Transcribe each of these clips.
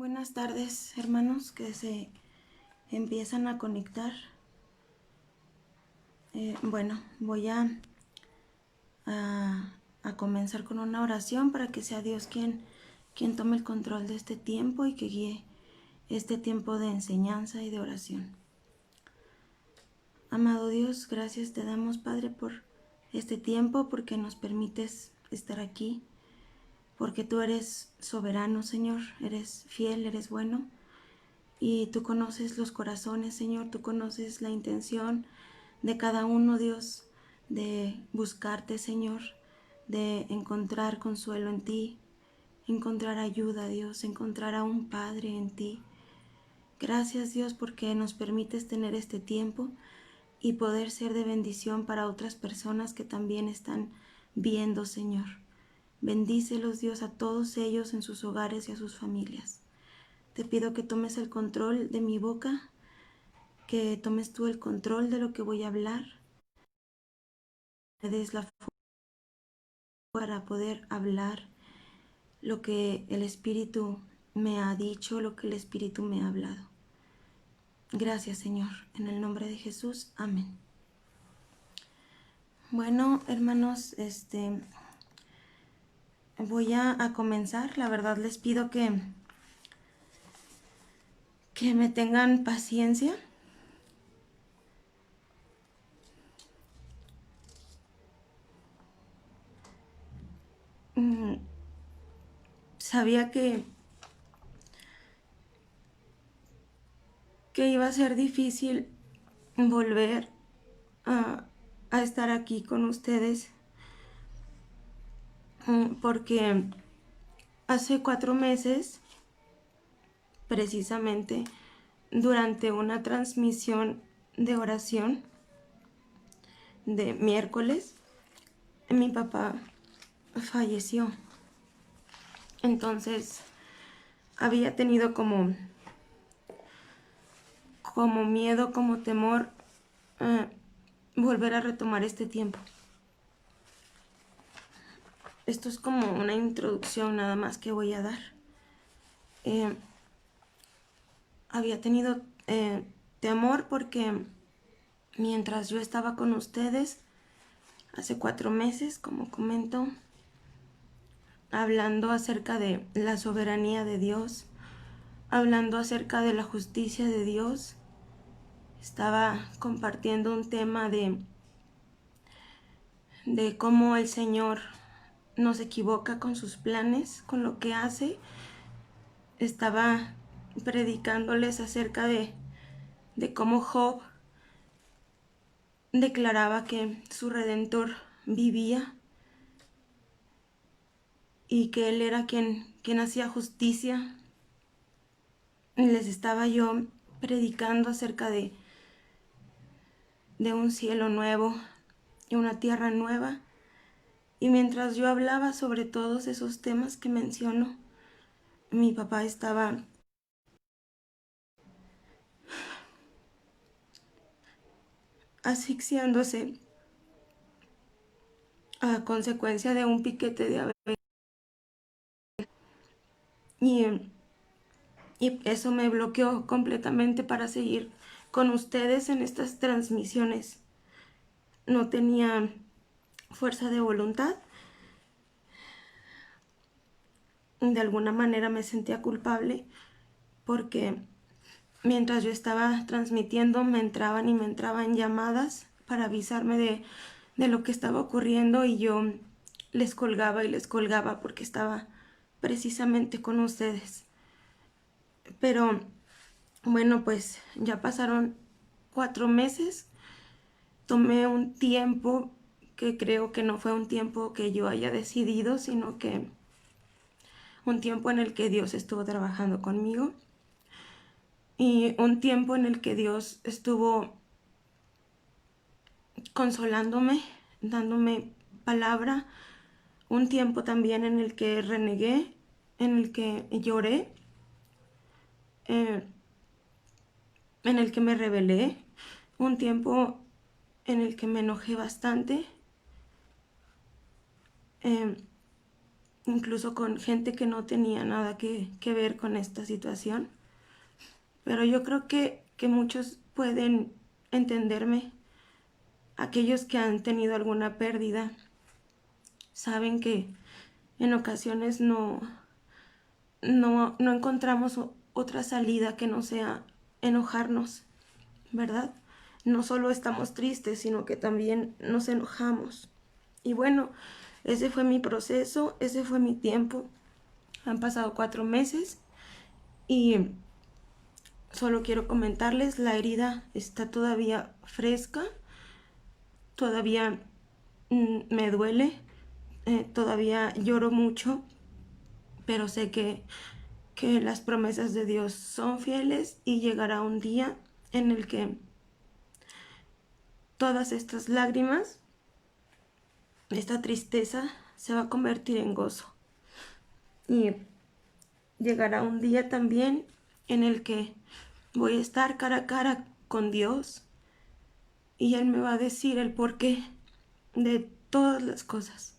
Buenas tardes, hermanos que se empiezan a conectar. Voy a comenzar con una oración para que sea Dios quien tome el control de este tiempo y que guíe este tiempo de enseñanza y de oración. Amado Dios, gracias te damos, Padre, por este tiempo, porque nos permites estar aquí, porque tú eres soberano, Señor, eres fiel, eres bueno. Y tú conoces los corazones, Señor, tú conoces la intención de cada uno, Dios, de buscarte, Señor, de encontrar consuelo en ti, encontrar ayuda, Dios, encontrar a un Padre en ti. Gracias, Dios, porque nos permites tener este tiempo y poder ser de bendición para otras personas que también están viendo, Señor. Bendícelos, Dios, a todos ellos en sus hogares y a sus familias. Te pido que tomes el control de mi boca, que tomes tú el control de lo que voy a hablar, me des la fuerza para poder hablar lo que el Espíritu me ha dicho, lo que el Espíritu me ha hablado. Gracias, Señor, en el nombre de Jesús, amén. Bueno, hermanos, voy a comenzar. La verdad les pido que me tengan paciencia. Sabía que iba a ser difícil volver a, a estar aquí con ustedes, porque hace 4 meses, precisamente durante una transmisión de oración de miércoles, mi papá falleció. Entonces había tenido como miedo, como temor, volver a retomar este tiempo. Esto es como una introducción nada más que voy a dar. Había tenido temor porque mientras yo estaba con ustedes hace 4 meses, como comento, hablando acerca de la soberanía de Dios, hablando acerca de la justicia de Dios, estaba compartiendo un tema de cómo el Señor no se equivoca con sus planes, con lo que hace. Estaba predicándoles acerca de cómo Job declaraba que su Redentor vivía y que Él era quien hacía justicia. Les estaba yo predicando acerca de un cielo nuevo y una tierra nueva. Y mientras yo hablaba sobre todos esos temas que menciono, mi papá estaba asfixiándose a consecuencia de un piquete de abeja. Y, y eso me bloqueó completamente para seguir con ustedes en estas transmisiones. No tenía fuerza de voluntad. De alguna manera me sentía culpable porque mientras yo estaba transmitiendo me entraban llamadas para avisarme de lo que estaba ocurriendo, y yo les colgaba y les colgaba porque estaba precisamente con ustedes. Pero bueno, pues ya pasaron 4 meses. Tomé un tiempo que creo que no fue un tiempo que yo haya decidido, sino que un tiempo en el que Dios estuvo trabajando conmigo, y un tiempo en el que Dios estuvo consolándome, dándome palabra, un tiempo también en el que renegué, en el que lloré, eh, en el que me rebelé, un tiempo en el que me enojé bastante, incluso con gente que no tenía nada que ver con esta situación. Pero yo creo que muchos pueden entenderme. Aquellos que han tenido alguna pérdida saben que en ocasiones no encontramos otra salida que no sea enojarnos, ¿verdad? No solo estamos tristes, sino que también nos enojamos. Y bueno, ese fue mi proceso, ese fue mi tiempo. Han pasado 4 meses y solo quiero comentarles, la herida está todavía fresca, todavía me duele, todavía lloro mucho, pero sé que las promesas de Dios son fieles y llegará un día en el que todas estas lágrimas, esta tristeza, se va a convertir en gozo. Y llegará un día también en el que voy a estar cara a cara con Dios y Él me va a decir el porqué de todas las cosas,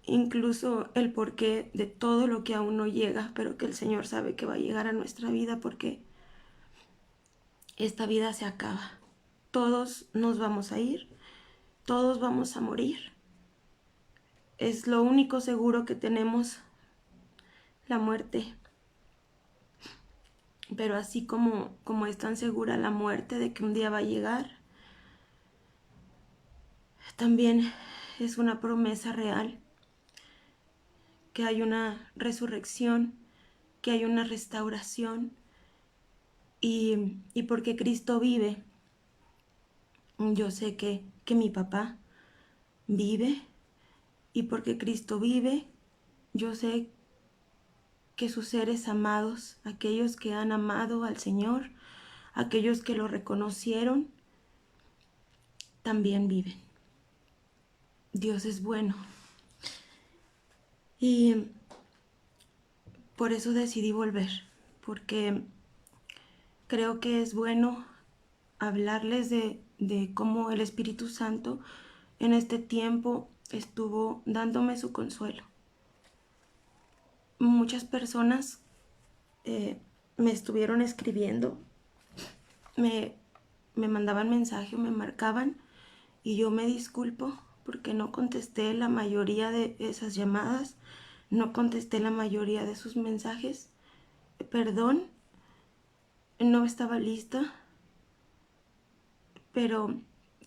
incluso el porqué de todo lo que aún no llega, pero que el Señor sabe que va a llegar a nuestra vida, porque esta vida se acaba. Todos nos vamos a ir, todos vamos a morir. Es lo único seguro que tenemos, la muerte. Pero así como es tan segura la muerte de que un día va a llegar, también es una promesa real, que hay una resurrección, que hay una restauración, y porque Cristo vive, yo sé que mi papá vive, y porque Cristo vive, yo sé que sus seres amados, aquellos que han amado al Señor, aquellos que lo reconocieron, también viven. Dios es bueno. Y por eso decidí volver, porque creo que es bueno hablarles de cómo el Espíritu Santo en este tiempo estuvo dándome su consuelo. Muchas personas me estuvieron escribiendo, me, me mandaban mensaje o me marcaban, y yo me disculpo porque no contesté la mayoría de esas llamadas, no contesté la mayoría de sus mensajes. Perdón, no estaba lista, pero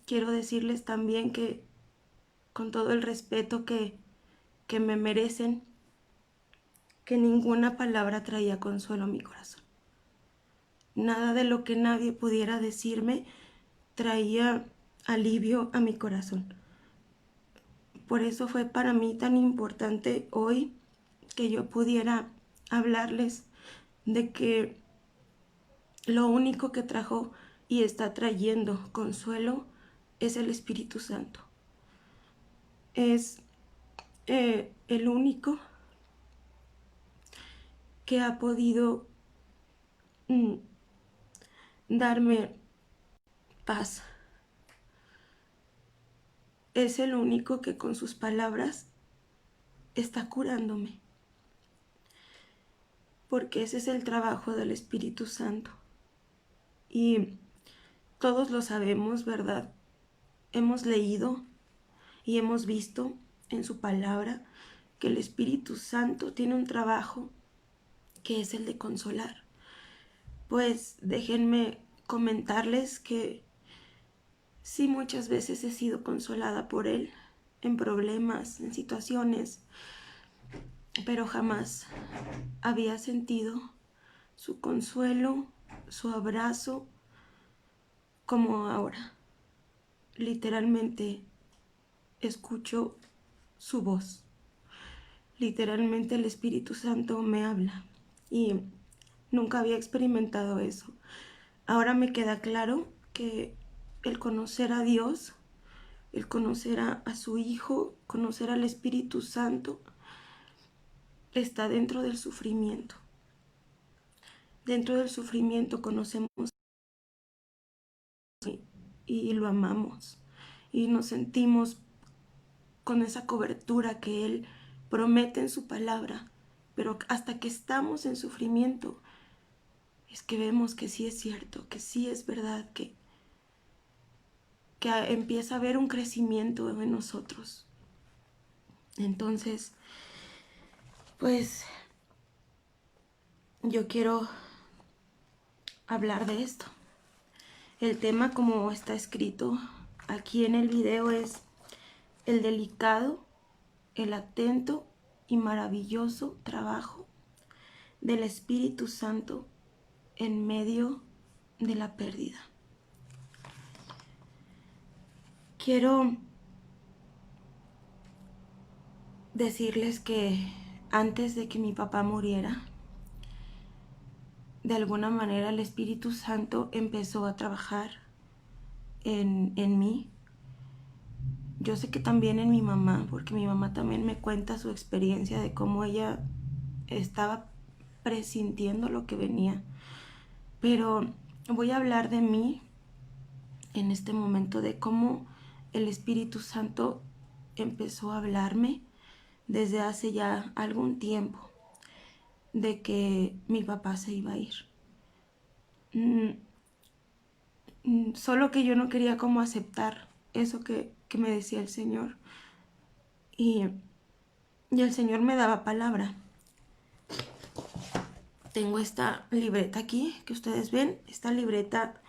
quiero decirles también que con todo el respeto que me merecen, que ninguna palabra traía consuelo a mi corazón. Nada de lo que nadie pudiera decirme traía alivio a mi corazón. Por eso fue para mí tan importante hoy que yo pudiera hablarles de que lo único que trajo y está trayendo consuelo es el Espíritu Santo. Es el único que ha podido darme paz. Es el único que con sus palabras está curándome. Porque ese es el trabajo del Espíritu Santo. Y todos lo sabemos, ¿verdad? Hemos leído y hemos visto en su palabra que el Espíritu Santo tiene un trabajo que es el de consolar. Pues déjenme comentarles que sí, muchas veces he sido consolada por Él en problemas, en situaciones, pero jamás había sentido su consuelo, su abrazo como ahora. Literalmente escucho su voz. Literalmente el Espíritu Santo me habla y nunca había experimentado eso. Ahora me queda claro que el conocer a Dios, el conocer a su Hijo, conocer al Espíritu Santo, está dentro del sufrimiento. Dentro del sufrimiento conocemos y lo amamos y nos sentimos con esa cobertura que Él promete en su palabra, pero hasta que estamos en sufrimiento es que vemos que sí es cierto, que sí es verdad, que empieza a haber un crecimiento en nosotros. Entonces, pues yo quiero hablar de esto. El tema, como está escrito aquí en el video, es el delicado, el atento y maravilloso trabajo del Espíritu Santo en medio de la pérdida. Quiero decirles que antes de que mi papá muriera, de alguna manera el Espíritu Santo empezó a trabajar en mí. Yo sé que también en mi mamá, porque mi mamá también me cuenta su experiencia de cómo ella estaba presintiendo lo que venía. Pero voy a hablar de mí en este momento, de cómo el Espíritu Santo empezó a hablarme desde hace ya algún tiempo, de que mi papá se iba a ir. Solo que yo no quería como aceptar eso que me decía el Señor. Y el Señor me daba palabra. Tengo esta libreta aquí que ustedes ven. Esta libreta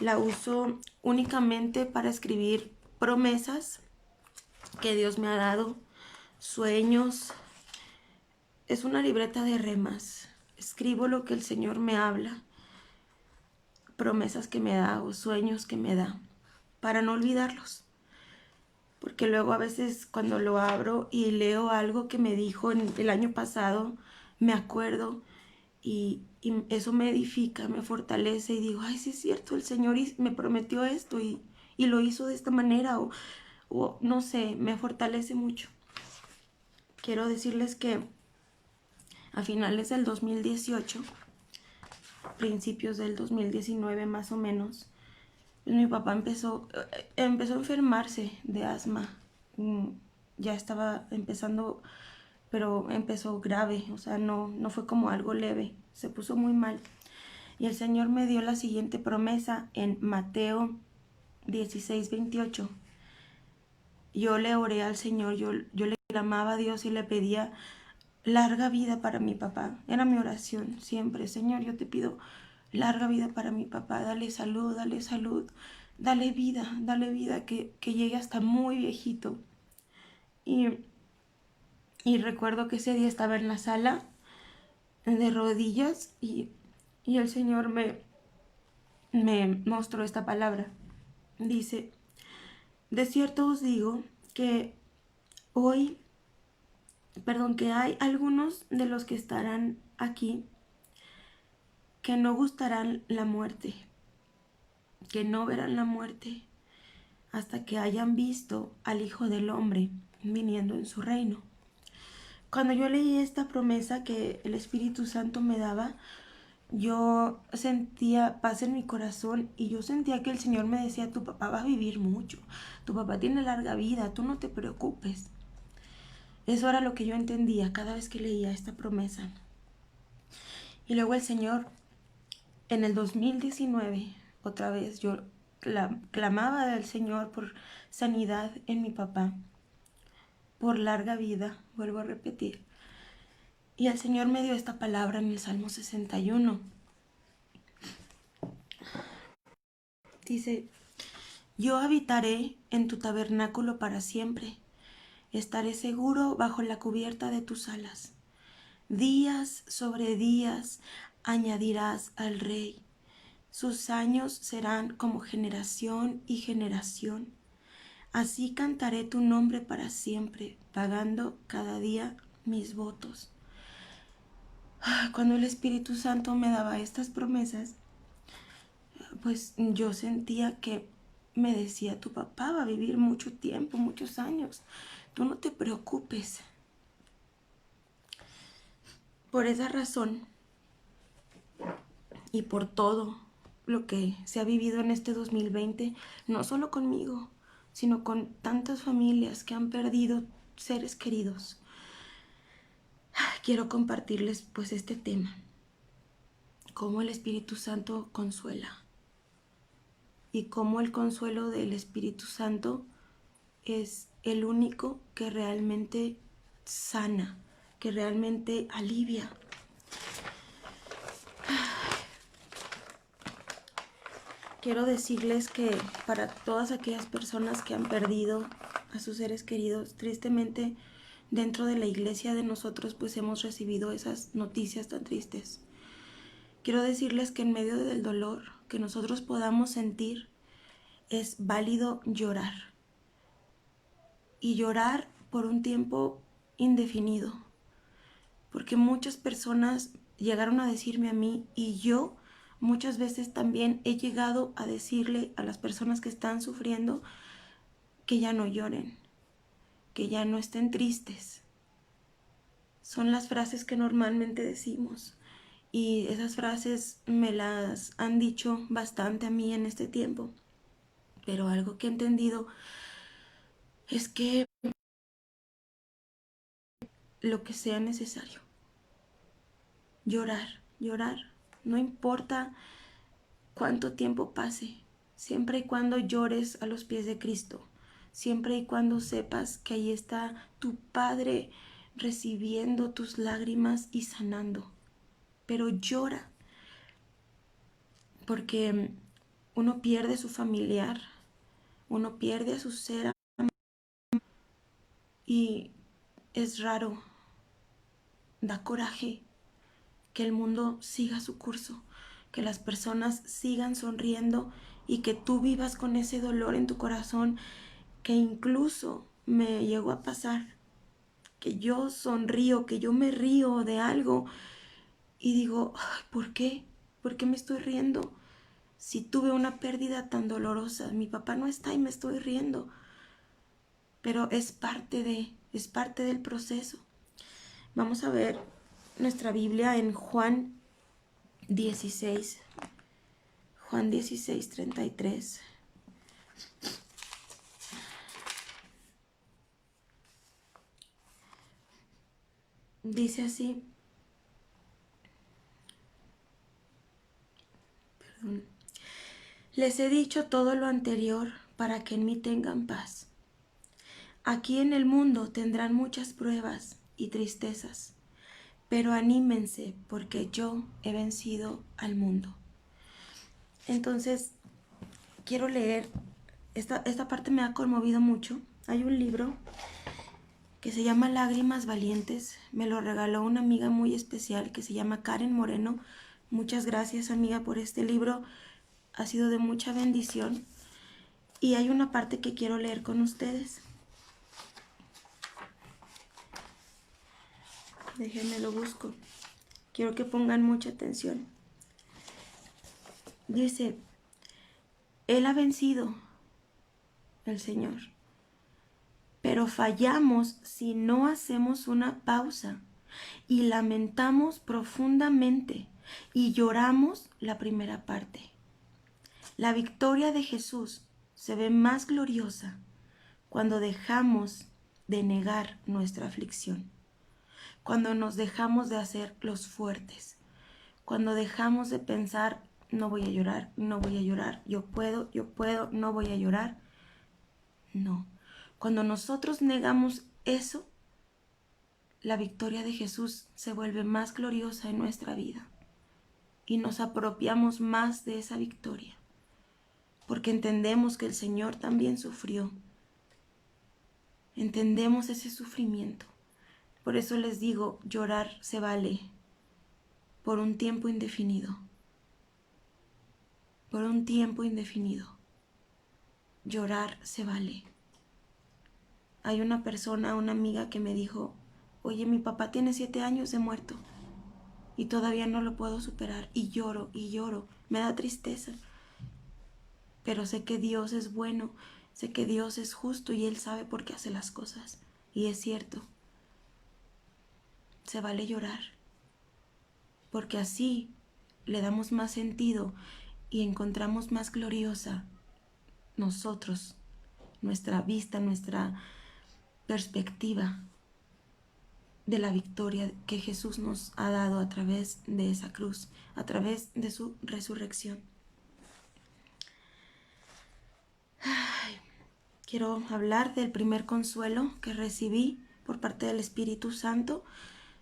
la uso únicamente para escribir promesas que Dios me ha dado, sueños. Es una libreta de remas. Escribo lo que el Señor me habla, promesas que me da o sueños que me da, para no olvidarlos. Porque luego a veces cuando lo abro y leo algo que me dijo el año pasado, me acuerdo y eso me edifica, me fortalece y digo, ay, sí es cierto, el Señor me prometió esto y lo hizo de esta manera o no sé, me fortalece mucho. Quiero decirles que a finales del 2018, principios del 2019 más o menos, pues mi papá empezó a enfermarse de asma. Ya estaba empezando, pero empezó grave, o sea, no fue como algo leve, se puso muy mal. Y el Señor me dio la siguiente promesa en Mateo 16:28. Yo le oré al Señor, yo le clamaba a Dios y le pedía larga vida para mi papá. Era mi oración siempre: Señor, yo te pido larga vida para mi papá, dale salud, dale vida, que llegue hasta muy viejito. Y recuerdo que ese día estaba en la sala de rodillas y el Señor me mostró esta palabra. Dice: de cierto os digo que que hay algunos de los que estarán aquí que no gustarán la muerte, que no verán la muerte hasta que hayan visto al Hijo del Hombre viniendo en su reino. Cuando yo leí esta promesa que el Espíritu Santo me daba, yo sentía paz en mi corazón y yo sentía que el Señor me decía: tu papá va a vivir mucho, tu papá tiene larga vida, tú no te preocupes. Eso era lo que yo entendía cada vez que leía esta promesa. Y luego el Señor, en el 2019, otra vez yo clamaba al Señor por sanidad en mi papá, por larga vida, vuelvo a repetir. Y el Señor me dio esta palabra en el Salmo 61. Dice: yo habitaré en tu tabernáculo para siempre, estaré seguro bajo la cubierta de tus alas. Días sobre días añadirás al Rey. Sus años serán como generación y generación. Así cantaré tu nombre para siempre, pagando cada día mis votos. Cuando el Espíritu Santo me daba estas promesas, pues yo sentía que me decía: tu papá va a vivir mucho tiempo, muchos años. Tú no te preocupes. Por esa razón y por todo lo que se ha vivido en este 2020, no solo conmigo, sino con tantas familias que han perdido seres queridos, quiero compartirles pues este tema, cómo el Espíritu Santo consuela y cómo el consuelo del Espíritu Santo es el único que realmente sana, que realmente alivia. Quiero decirles que para todas aquellas personas que han perdido a sus seres queridos, tristemente dentro de la iglesia de nosotros pues hemos recibido esas noticias tan tristes. Quiero decirles que en medio del dolor que nosotros podamos sentir es válido llorar, y llorar por un tiempo indefinido, porque muchas personas llegaron a decirme a mí, y yo muchas veces también he llegado a decirle a las personas que están sufriendo que ya no lloren, que ya no estén tristes. Son las frases que normalmente decimos, y esas frases me las han dicho bastante a mí en este tiempo. Pero algo que he entendido es que lo que sea necesario, llorar, llorar, no importa cuánto tiempo pase, siempre y cuando llores a los pies de Cristo, siempre y cuando sepas que ahí está tu Padre recibiendo tus lágrimas y sanando. Pero llora, porque uno pierde a su familiar, uno pierde a su ser, y es raro, da coraje que el mundo siga su curso, que las personas sigan sonriendo y que tú vivas con ese dolor en tu corazón, que incluso me llegó a pasar, que yo sonrío, que yo me río de algo y digo, "Ay, ¿por qué? ¿Por qué me estoy riendo? Si tuve una pérdida tan dolorosa, mi papá no está y me estoy riendo". Pero es parte del proceso. Vamos a ver nuestra Biblia en Juan 16, Juan 16, 33. Dice así, perdón. Les he dicho todo lo anterior para que en mí tengan paz. Aquí en el mundo tendrán muchas pruebas y tristezas, pero anímense porque yo he vencido al mundo. Entonces, quiero leer, esta parte me ha conmovido mucho. Hay un libro que se llama Lágrimas Valientes, me lo regaló una amiga muy especial que se llama Karen Moreno. Muchas gracias, amiga, por este libro, ha sido de mucha bendición. Y hay una parte que quiero leer con ustedes. Déjenme lo busco. Quiero que pongan mucha atención. Dice, Él ha vencido, el Señor, pero fallamos si no hacemos una pausa y lamentamos profundamente y lloramos la primera parte. La victoria de Jesús se ve más gloriosa cuando dejamos de negar nuestra aflicción, cuando nos dejamos de hacer los fuertes, cuando dejamos de pensar, no voy a llorar, no voy a llorar, yo puedo, no voy a llorar. No, cuando nosotros negamos eso, la victoria de Jesús se vuelve más gloriosa en nuestra vida y nos apropiamos más de esa victoria, porque entendemos que el Señor también sufrió, entendemos ese sufrimiento. Por eso les digo, llorar se vale por un tiempo indefinido, por un tiempo indefinido. Llorar se vale. Hay una persona, una amiga que me dijo, oye, mi papá tiene 7 años de muerto y todavía no lo puedo superar, y lloro, me da tristeza, pero sé que Dios es bueno, sé que Dios es justo y Él sabe por qué hace las cosas. Y es cierto, se vale llorar, porque así le damos más sentido y encontramos más gloriosa nosotros, nuestra vista, nuestra perspectiva. de la victoria que Jesús nos ha dado a través de esa cruz, a través de su resurrección. Quiero hablar del primer consuelo que recibí por parte del Espíritu Santo.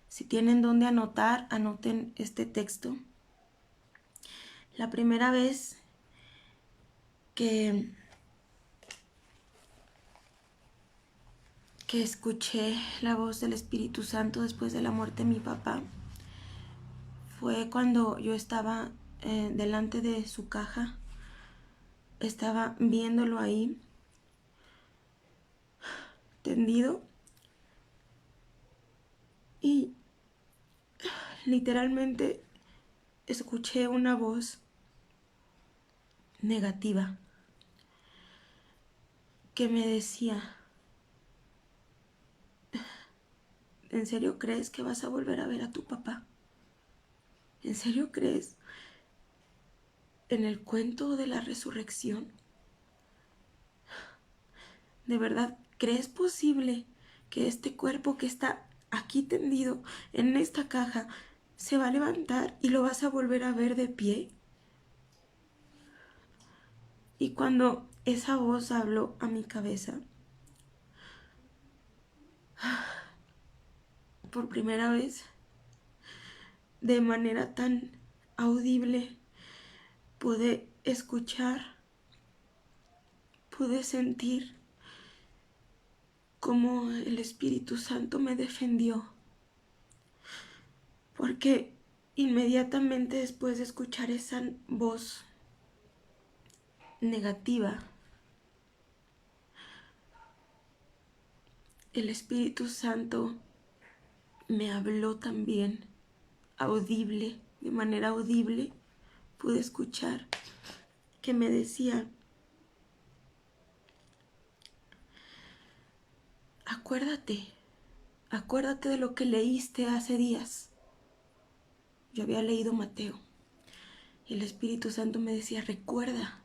Si tienen dónde anotar, anoten este texto. La primera vez que escuché la voz del Espíritu Santo después de la muerte de mi papá fue cuando yo estaba delante de su caja. Estaba viéndolo ahí, tendido, y literalmente escuché una voz negativa que me decía: ¿en serio crees que vas a volver a ver a tu papá? ¿En serio crees en el cuento de la resurrección? ¿De verdad crees posible que este cuerpo que está aquí tendido en esta caja se va a levantar y lo vas a volver a ver de pie? Y cuando esa voz habló a mi cabeza, por primera vez, de manera tan audible, pude escuchar, pude sentir cómo el Espíritu Santo me defendió. Porque inmediatamente después de escuchar esa voz negativa, el Espíritu Santo me habló también, audible, de manera audible. Pude escuchar que me decía: acuérdate de lo que leíste hace días. Yo había leído Mateo y el Espíritu Santo me decía: recuerda,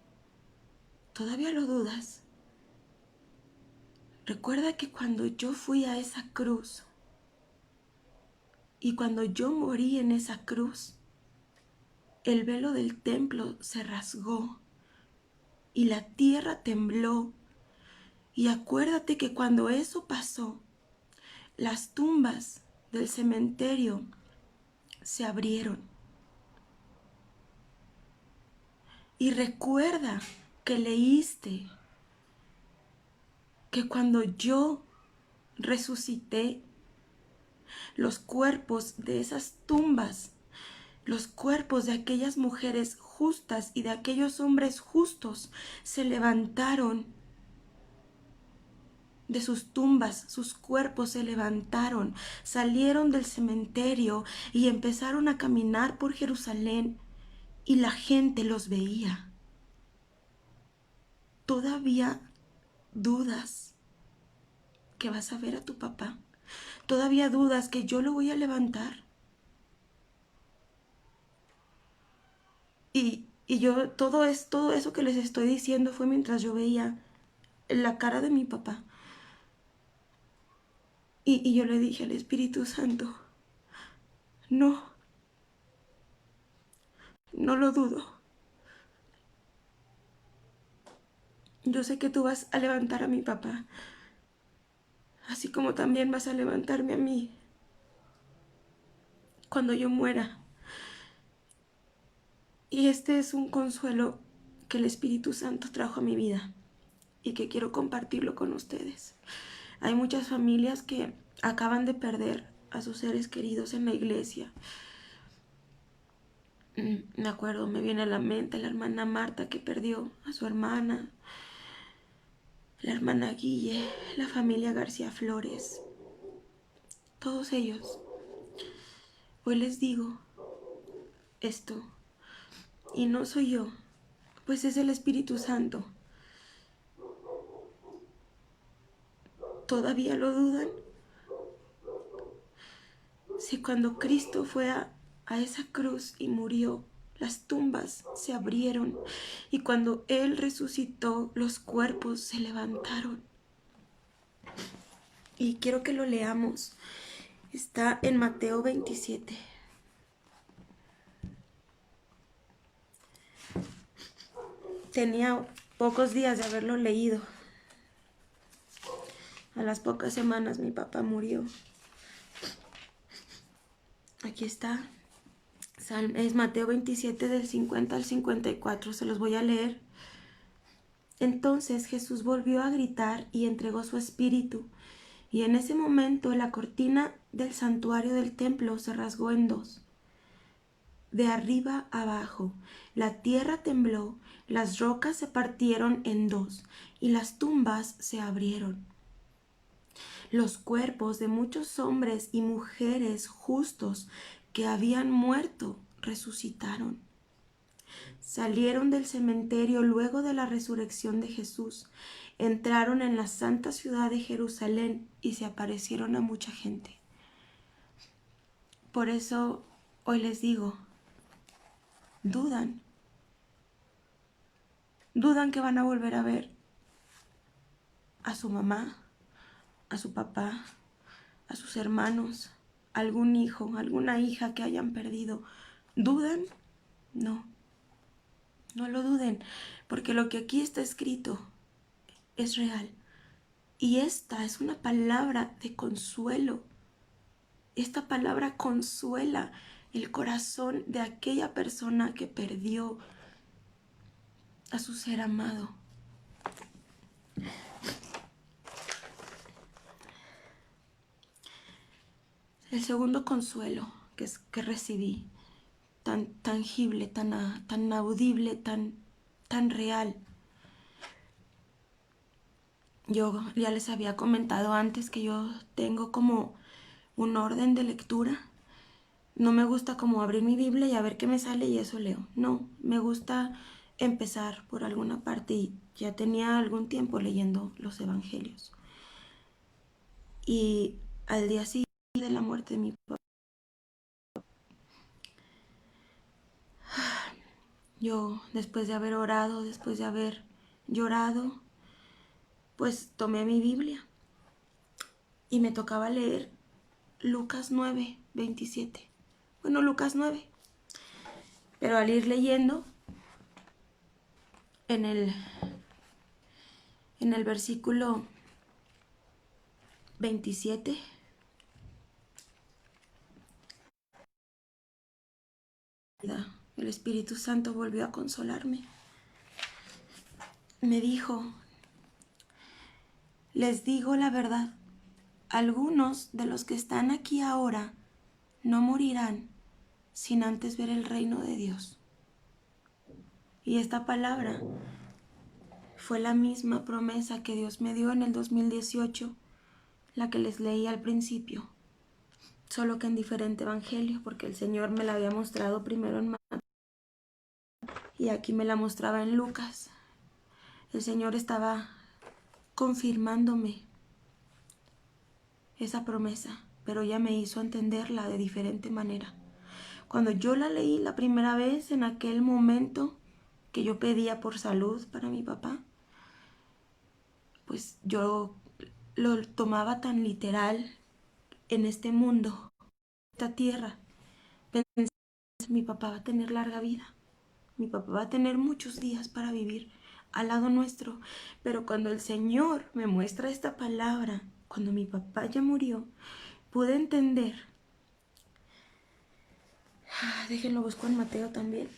¿todavía lo dudas? Recuerda que cuando yo fui a esa cruz y cuando yo morí en esa cruz, el velo del templo se rasgó y la tierra tembló. Y acuérdate que cuando eso pasó, las tumbas del cementerio se abrieron. Y recuerda que leíste que cuando yo resucité, los cuerpos de esas tumbas, los cuerpos de aquellas mujeres justas y de aquellos hombres justos se levantaron de sus tumbas, sus cuerpos se levantaron, salieron del cementerio y empezaron a caminar por Jerusalén y la gente los veía. ¿Todavía dudas que vas a ver a tu papá? ¿Todavía dudas que yo lo voy a levantar? Y yo, todo eso que les estoy diciendo fue mientras yo veía la cara de mi papá. Y yo le dije al Espíritu Santo: no lo dudo. Yo sé que tú vas a levantar a mi papá, así como también vas a levantarme a mí cuando yo muera. Y este es un consuelo que el Espíritu Santo trajo a mi vida y que quiero compartirlo con ustedes. Hay muchas familias que acaban de perder a sus seres queridos en la iglesia. Me acuerdo, me viene a la mente la hermana Marta, que perdió a su hermana, la hermana Guille, la familia García Flores, todos ellos. Hoy les digo esto, y no soy yo, pues es el Espíritu Santo. ¿Todavía lo dudan? Si cuando Cristo fue a esa cruz y murió, las tumbas se abrieron, y cuando Él resucitó, los cuerpos se levantaron. Y quiero que lo leamos Está en Mateo 27. Tenía pocos días de haberlo leído. A las pocas semanas mi papá murió. Aquí está. Es Mateo 27 del 50 al 54. Se los voy a leer. Entonces Jesús volvió a gritar y entregó su espíritu. Y en ese momento la cortina del santuario del templo se rasgó en dos, de arriba abajo. La tierra tembló, las rocas se partieron en dos y las tumbas se abrieron. Los cuerpos de muchos hombres y mujeres justos que habían muerto resucitaron. Salieron del cementerio luego de la resurrección de Jesús, entraron en la santa ciudad de Jerusalén y se aparecieron a mucha gente. Por eso hoy les digo, dudan que van a volver a ver a su mamá, a su papá, a sus hermanos, algún hijo, alguna hija que hayan perdido. ¿Dudan? No, no lo duden, porque lo que aquí está escrito es real. Y esta es una palabra de consuelo. Esta palabra consuela el corazón de aquella persona que perdió a su ser amado. El segundo consuelo que recibí, tan tangible, tan audible, tan real. Yo ya les había comentado antes que yo tengo como un orden de lectura. No me gusta como abrir mi Biblia y a ver qué me sale y eso leo. No, me gusta empezar por alguna parte y ya tenía algún tiempo leyendo los evangelios. Y al día siguiente de la muerte de mi papá, yo después de haber orado, después de haber llorado, pues tomé mi Biblia y me tocaba leer Lucas 9, 27. Bueno, Lucas 9. Pero al ir leyendo, en el versículo 27, el Espíritu Santo volvió a consolarme. Me dijo, les digo la verdad, algunos de los que están aquí ahora no morirán sin antes ver el reino de Dios. Y esta palabra fue la misma promesa que Dios me dio en el 2018, la que les leí al principio, solo que en diferente evangelio, porque el Señor me la había mostrado primero en Mateo y aquí me la mostraba en Lucas. El Señor estaba confirmándome esa promesa, pero ya me hizo entenderla de diferente manera. Cuando yo la leí la primera vez, en aquel momento que yo pedía por salud para mi papá, pues yo lo tomaba tan literal en este mundo, esta tierra. Pensé, mi papá va a tener larga vida, mi papá va a tener muchos días para vivir al lado nuestro. Pero cuando el Señor me muestra esta palabra, cuando mi papá ya murió, pude entender. Déjenlo busco en Mateo también.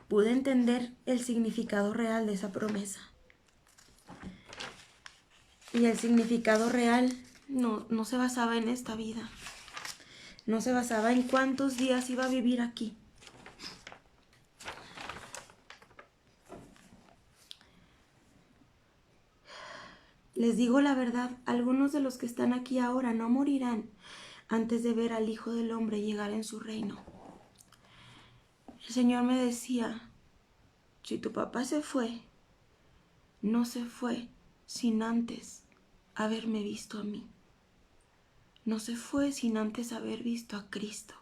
Pude entender el significado real de esa promesa. Y el significado real no se basaba en esta vida. No se basaba en cuántos días iba a vivir aquí. Les digo la verdad, algunos de los que están aquí ahora no morirán antes de ver al Hijo del Hombre llegar en su reino. El Señor me decía, si tu papá se fue, no se fue sin antes haberme visto a mí. No se fue sin antes haber visto a Cristo.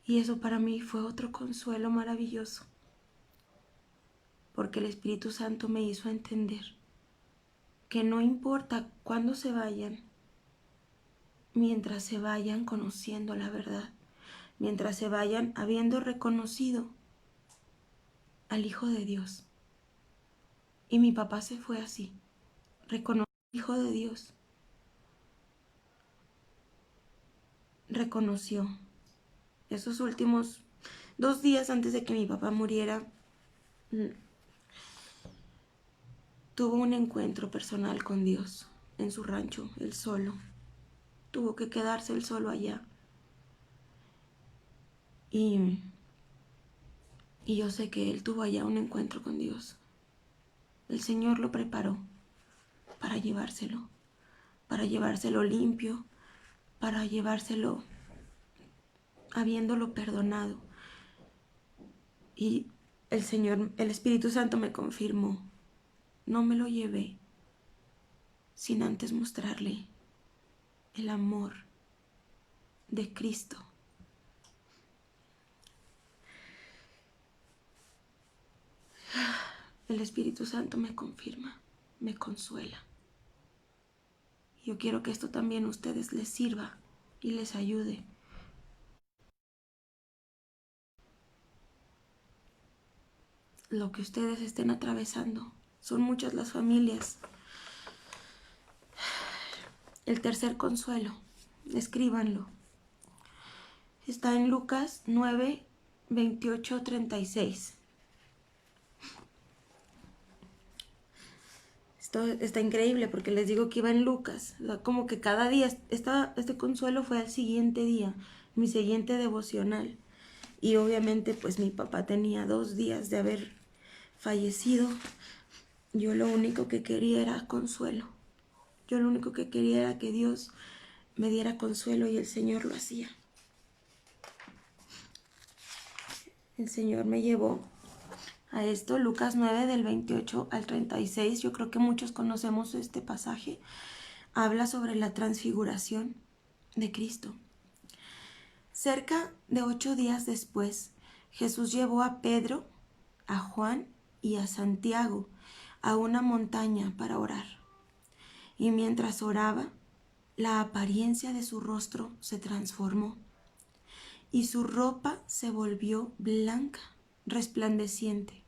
Y eso para mí fue otro consuelo maravilloso, porque el Espíritu Santo me hizo entender que no importa cuándo se vayan, mientras se vayan conociendo la verdad, mientras se vayan habiendo reconocido al Hijo de Dios. Y mi papá se fue así, reconoció al Hijo de Dios, reconoció. Esos últimos 2 días antes de que mi papá muriera, tuvo un encuentro personal con Dios en su rancho, él solo. Tuvo que quedarse él solo allá. Y yo sé que él tuvo allá un encuentro con Dios. El Señor lo preparó para llevárselo limpio, para llevárselo habiéndolo perdonado. Y el Señor, el Espíritu Santo me confirmó, no me lo llevé sin antes mostrarle el amor de Cristo. El Espíritu Santo me confirma, me consuela. Yo quiero que esto también a ustedes les sirva y les ayude. Lo que ustedes estén atravesando, son muchas las familias. El tercer consuelo, escríbanlo. Está en Lucas 9, 28, 36. Esto está increíble porque les digo que iba en Lucas. Como que cada día, este consuelo fue al siguiente día, mi siguiente devocional. Y obviamente pues mi papá tenía 2 días de haber fallecido. Yo lo único que quería era consuelo. Yo lo único que quería era que Dios me diera consuelo y el Señor lo hacía. El Señor me llevó a esto, Lucas 9 del 28 al 36. Yo creo que muchos conocemos este pasaje. Habla sobre la transfiguración de Cristo. Cerca de 8 días después, Jesús llevó a Pedro, a Juan y a Santiago a una montaña para orar. Y mientras oraba, la apariencia de su rostro se transformó y su ropa se volvió blanca, resplandeciente.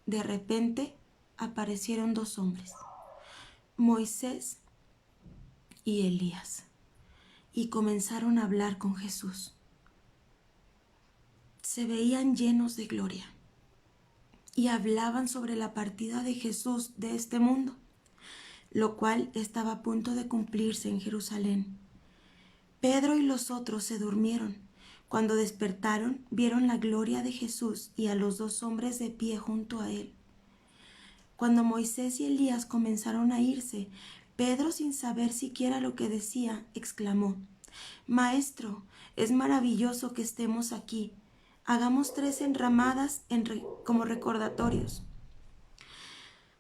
De repente aparecieron 2 hombres, Moisés y Elías, y comenzaron a hablar con Jesús. Se veían llenos de gloria y hablaban sobre la partida de Jesús de este mundo, lo cual estaba a punto de cumplirse en Jerusalén. Pedro y los otros se durmieron. Cuando despertaron, vieron la gloria de Jesús y a los 2 hombres de pie junto a él. Cuando Moisés y Elías comenzaron a irse, Pedro, sin saber siquiera lo que decía, exclamó: Maestro, es maravilloso que estemos aquí. Hagamos 3 enramadas como recordatorios.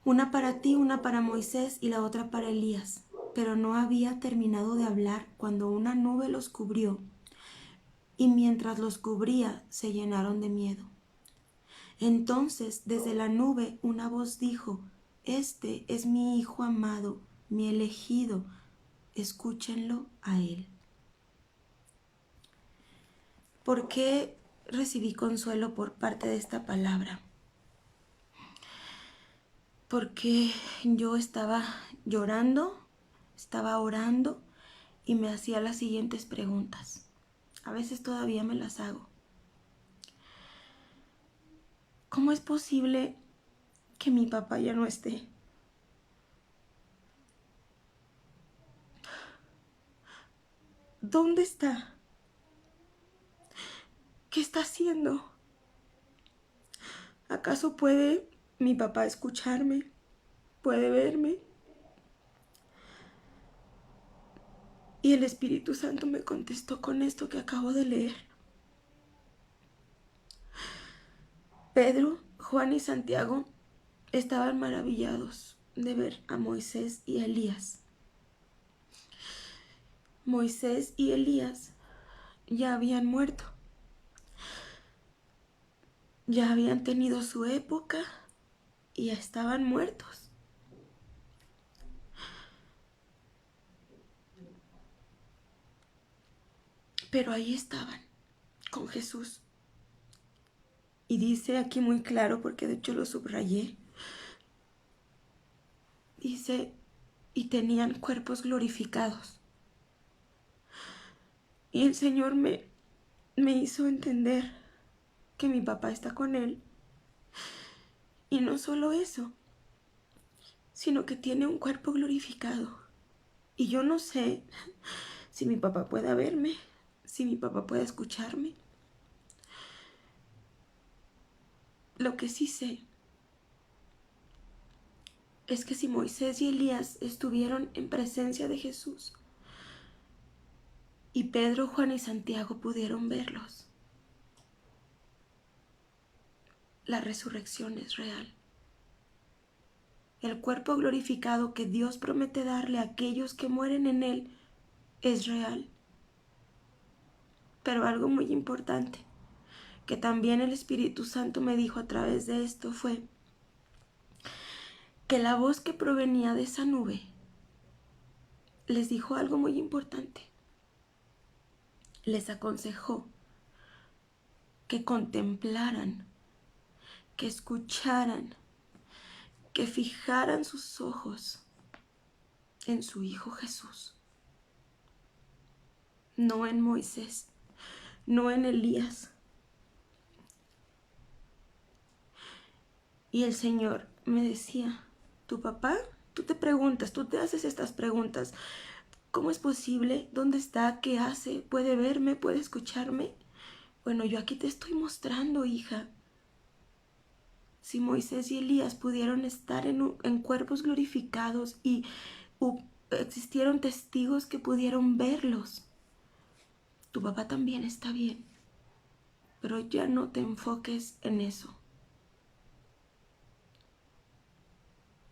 Una para ti, una para Moisés y la otra para Elías. Pero no había terminado de hablar cuando una nube los cubrió, y mientras los cubría se llenaron de miedo. Entonces, desde la nube, una voz dijo: Este es mi Hijo amado, mi elegido, escúchenlo a él. ¿Por qué recibí consuelo por parte de esta palabra? Porque yo estaba llorando, estaba orando y me hacía las siguientes preguntas. A veces todavía me las hago. ¿Cómo es posible que mi papá ya no esté? ¿Dónde está? ¿Qué está haciendo? ¿Acaso puede mi papá escucharme? ¿Puede verme? Y el Espíritu Santo me contestó con esto que acabo de leer. Pedro, Juan y Santiago estaban maravillados de ver a Moisés y a Elías. Moisés y Elías ya habían muerto. Ya habían tenido su época y ya estaban muertos. pero ahí estaban, con Jesús. Y dice aquí muy claro, porque de hecho lo subrayé, dice, y tenían cuerpos glorificados. Y el Señor me hizo entender que mi papá está con él. Y no solo eso, sino que tiene un cuerpo glorificado. Y yo no sé si mi papá pueda verme, si mi papá pueda escucharme. Lo que sí sé es que si Moisés y Elías estuvieron en presencia de Jesús y Pedro, Juan y Santiago pudieron verlos, la resurrección es real. El cuerpo glorificado que Dios promete darle a aquellos que mueren en Él es real. Pero algo muy importante que también el Espíritu Santo me dijo a través de esto fue que la voz que provenía de esa nube les dijo algo muy importante. Les aconsejó que contemplaran, que escucharan, que fijaran sus ojos en su Hijo Jesús, no en Moisés, no en Elías. Y el Señor me decía, tu papá, tú te haces estas preguntas. ¿Cómo es posible? ¿Dónde está? ¿Qué hace? ¿Puede verme? ¿Puede escucharme? Bueno, yo aquí te estoy mostrando, hija. Si Moisés y Elías pudieron estar en cuerpos glorificados y existieron testigos que pudieron verlos, tu papá también está bien. Pero ya no te enfoques en eso.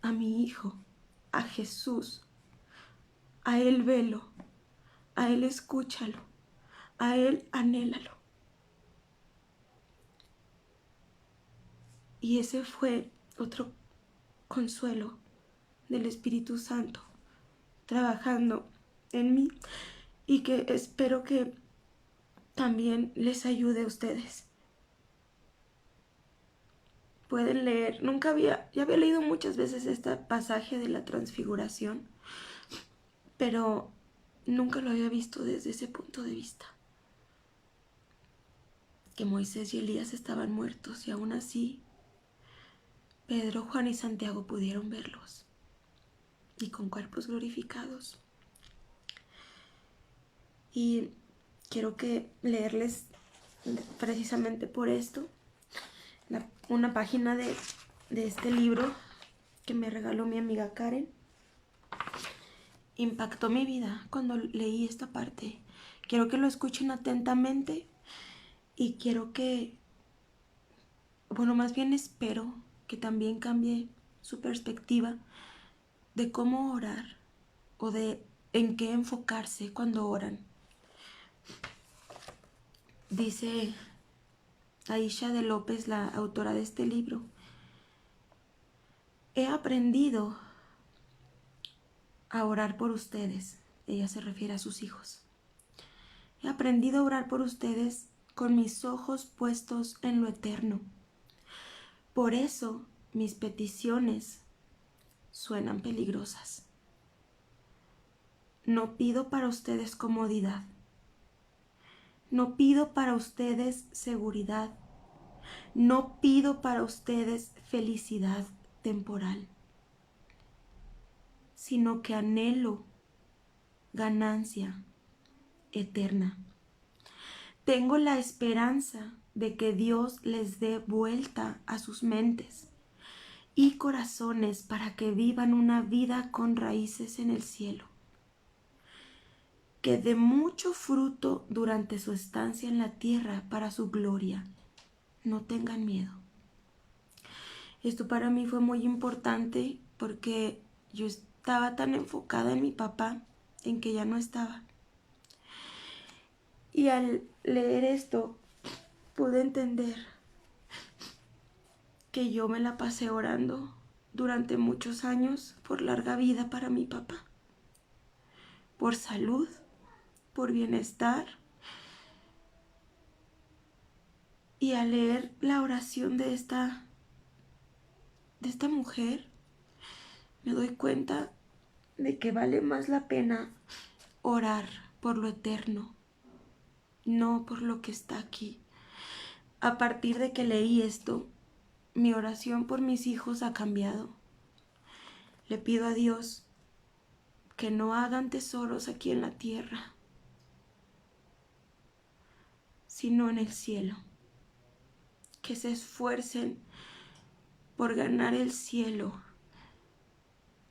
A mi hijo, a Jesús, a Él velo, a Él escúchalo, a Él anhélalo. Y ese fue otro consuelo del Espíritu Santo trabajando en mí y que espero que también les ayude a ustedes. Pueden leer, ya había leído muchas veces este pasaje de la transfiguración, pero nunca lo había visto desde ese punto de vista. Que Moisés y Elías estaban muertos y aún así Pedro, Juan y Santiago pudieron verlos y con cuerpos glorificados. Y quiero leerles precisamente por esto una página de este libro que me regaló mi amiga Karen. Impactó mi vida cuando leí esta parte. Quiero que lo escuchen atentamente y quiero más bien espero que también cambie su perspectiva de cómo orar o de en qué enfocarse cuando oran. Dice Aisha de López, la autora de este libro: he aprendido a orar por ustedes. Ella se refiere a sus hijos. He aprendido a orar por ustedes con mis ojos puestos en lo eterno. Por eso mis peticiones suenan peligrosas. No pido para ustedes comodidad. No pido para ustedes seguridad. No pido para ustedes felicidad temporal, sino que anhelo ganancia eterna. Tengo la esperanza de que Dios les dé vuelta a sus mentes y corazones para que vivan una vida con raíces en el cielo, que dé mucho fruto durante su estancia en la tierra para su gloria. No tengan miedo. Esto para mí fue muy importante porque yo estaba tan enfocada en mi papá, en que ya no estaba. Y al leer esto pude entender que yo me la pasé orando durante muchos años por larga vida para mi papá, por salud, por bienestar, Y al leer la oración de esta mujer, me doy cuenta de que vale más la pena orar por lo eterno, no por lo que está aquí. A partir de que leí esto, mi oración por mis hijos ha cambiado. Le pido a Dios que no hagan tesoros aquí en la tierra, sino en el cielo. Que se esfuercen por ganar el cielo,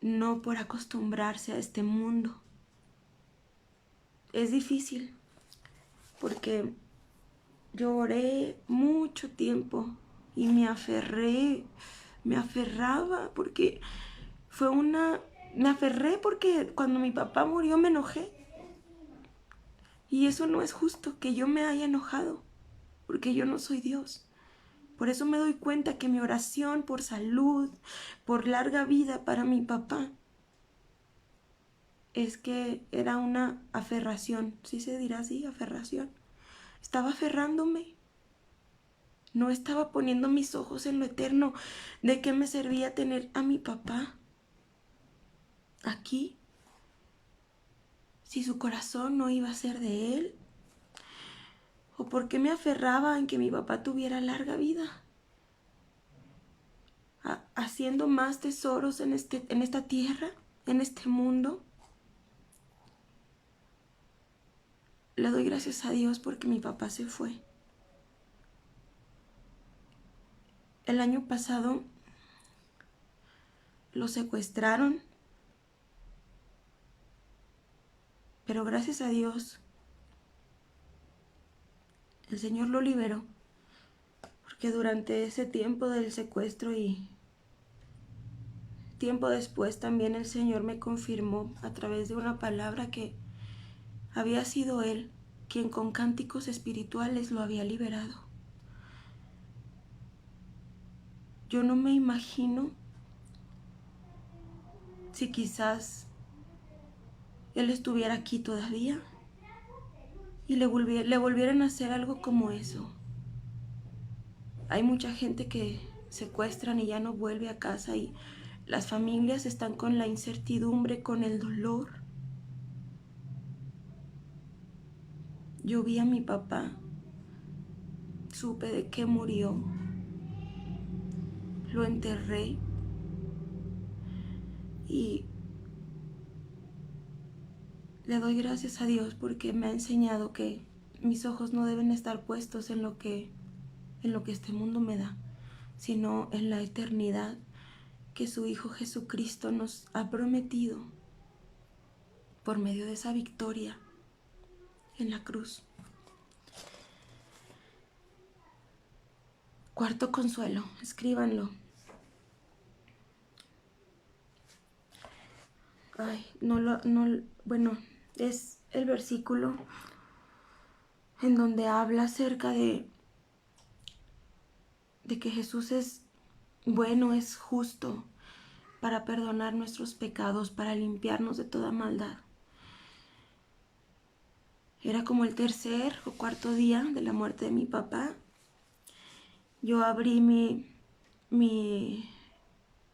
no por acostumbrarse a este mundo. Es difícil porque yo oré mucho tiempo y me aferraba porque me aferré porque cuando mi papá murió me enojé. Y eso no es justo, que yo me haya enojado, porque yo no soy Dios. Por eso me doy cuenta que mi oración por salud, por larga vida para mi papá, es que era una aferración. ¿Sí se dirá así? Aferración. Estaba aferrándome. No estaba poniendo mis ojos en lo eterno. ¿De qué me servía tener a mi papá aquí si su corazón no iba a ser de él? ¿O por qué me aferraba en que mi papá tuviera larga vida? Haciendo más tesoros en esta tierra, en este mundo. Le doy gracias a Dios porque mi papá se fue. El año pasado lo secuestraron, pero gracias a Dios el Señor lo liberó, porque durante ese tiempo del secuestro y tiempo después también el Señor me confirmó a través de una palabra que había sido Él quien con cánticos espirituales lo había liberado. Yo no me imagino si quizás Él estuviera aquí todavía y le volvieran a hacer algo como eso. Hay mucha gente que secuestran y ya no vuelve a casa y las familias están con la incertidumbre, con el dolor. Yo vi a mi papá, supe de que murió, lo enterré y le doy gracias a Dios porque me ha enseñado que mis ojos no deben estar puestos en lo que este mundo me da, sino en la eternidad que su Hijo Jesucristo nos ha prometido por medio de esa victoria en la cruz. Cuarto consuelo, escríbanlo. Bueno, es el versículo en donde habla acerca de que Jesús es bueno, es justo para perdonar nuestros pecados, para limpiarnos de toda maldad. Era como el tercer o cuarto día de la muerte de mi papá. Yo abrí vi